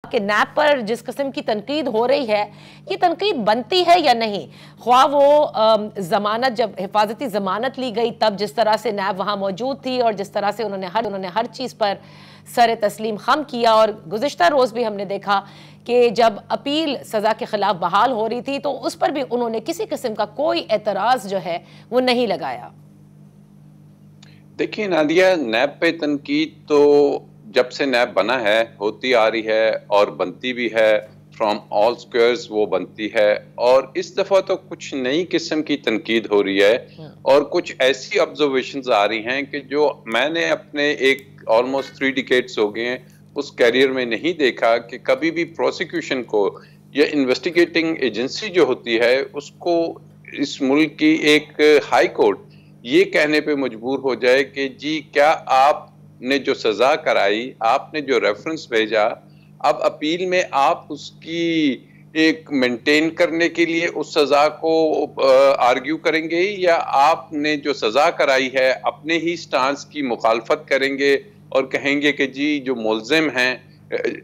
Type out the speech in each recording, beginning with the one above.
कि नैब पर जिस किस्म की तनकीद हो रही है, ये तनकीद बनती है या नहीं? ख्वाह वो जमानत, जब हिफाजती जमानत ली गई तब जिस तरह से नैब वहाँ मौजूद थी और जिस तरह से उन्होंने हर चीज़ पर सर तस्लीम खम किया, और गुज़िश्ता रोज़ भी हमने देखा कि जब अपील सज़ा के ख़िलाफ़ बहाल हो रही थी तो उस पर भी उन्होंने किसी किस्म का कोई एतराज़ जो है वो नहीं लगाया। देखिए नादिया, नैब पे तनकीद तो जब से नैब बना है होती आ रही है और बनती भी है। फ्रॉम ऑल स्क्वायर्स वो बनती है, और इस दफ़ा तो कुछ नई किस्म की तनकीद हो रही है और कुछ ऐसी ऑब्जर्वेशंस आ रही हैं कि जो मैंने अपने एक ऑलमोस्ट 3 डिकेड्स हो गए हैं उस कैरियर में नहीं देखा कि कभी भी प्रोसिक्यूशन को या इन्वेस्टिगेटिंग एजेंसी जो होती है उसको इस मुल्क की एक हाई कोर्ट ये कहने पे मजबूर हो जाए कि जी क्या आपने जो सजा कराई, आपने जो रेफरेंस भेजा, अब अपील में आप उसकी एक मेंटेन करने के लिए उस सजा को आर्ग्यू करेंगे, या आपने जो सजा कराई है अपने ही स्टांस की मुखालफत करेंगे और कहेंगे कि जी जो मुल्जिम हैं,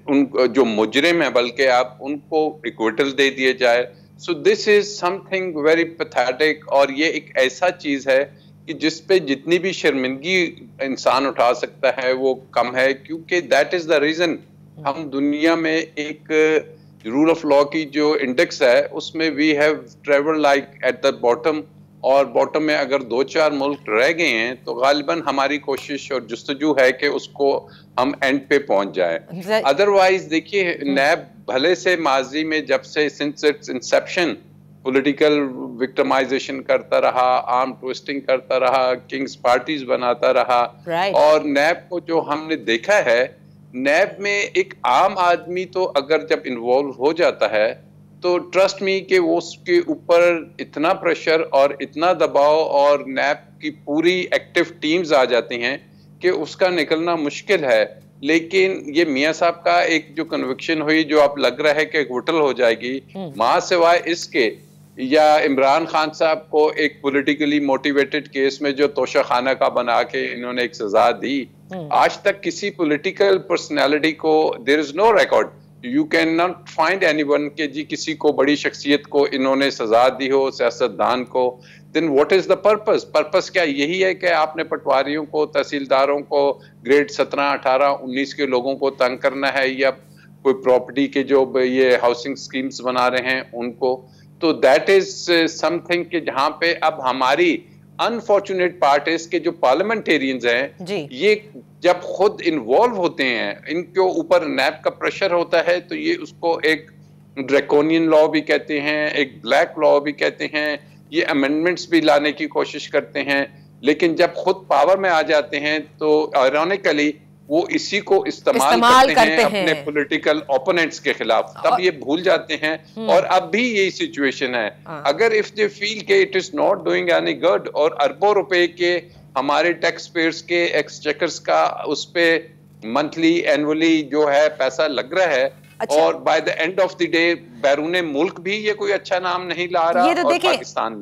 उन जो मुजरिम है बल्कि आप उनको इक्विटल दे दिए जाए। So this is something very pathetic, और ये एक ऐसा चीज है कि जिस पे जितनी भी शर्मिंदगी इंसान उठा सकता है वो कम है, क्योंकि दैट इज द रीजन हम दुनिया में एक रूल ऑफ लॉ की जो इंडेक्स है उसमें we have travel like at the bottom, और बॉटम में अगर 2-4 मुल्क रह गए हैं तो गालिबन हमारी कोशिश और जुस्तजू है कि उसको हम एंड पे पहुंच जाए। अदरवाइज देखिए, नैब भले से माजी में जब से since its inception political victimisation करता रहा, आर्म ट्विस्टिंग करता रहा, किंग्स पार्टीज बनाता रहा, और नैब को जो हमने देखा है, नैब में एक आम आदमी तो अगर जब इन्वॉल्व हो जाता है तो ट्रस्ट मी कि वो उसके ऊपर इतना प्रेशर और इतना दबाव और नैब की पूरी एक्टिव टीम्स आ जाती हैं कि उसका निकलना मुश्किल है। लेकिन ये मियाँ साहब का एक जो कन्विक्शन हुई, जो अब लग रहा है कि घुटल हो जाएगी, मां सिवाय इसके या इमरान खान साहब को एक पॉलिटिकली मोटिवेटेड केस में जो तोशा खाना का बना के इन्होंने एक सजा दी, आज तक किसी पॉलिटिकल पर्सनालिटी को there is no record, you can not find anyone के जी किसी को बड़ी शख्सियत को इन्होंने सजा दी हो, सियासतदान को। Then what is the purpose? Purpose क्या यही है कि आपने पटवारियों को, तहसीलदारों को, ग्रेड 17, 18, 19 के लोगों को तंग करना है, या कोई प्रॉपर्टी के जो ये हाउसिंग स्कीम्स बना रहे हैं उनको? तो दैट इज समथिंग कि जहां पे अब हमारी अनफॉर्चुनेट पार्ट है के जो पार्लियामेंटेरियंस हैं, ये जब खुद इन्वॉल्व होते हैं, इनके ऊपर नैब का प्रेशर होता है, तो ये उसको एक ड्रैकोनियन लॉ भी कहते हैं, एक ब्लैक लॉ भी कहते हैं, ये अमेंडमेंट्स भी लाने की कोशिश करते हैं, लेकिन जब खुद पावर में आ जाते हैं तो आयरॉनिकली वो इसी को इस्तेमाल करते हैं अपने पॉलिटिकल ओपोनेंट्स के खिलाफ, तब ये भूल जाते हैं। और अब भी यही सिचुएशन है। अगर इफ दे फील के it is not doing any good, और अरबों रुपए के हमारे टैक्स पेयर्स के एक्सचेकर्स का उस पे मंथली एनुअली जो है पैसा लग रहा है, और by the end of the day बैरून मुल्क भी ये कोई अच्छा नाम नहीं ला रहा, और पाकिस्तान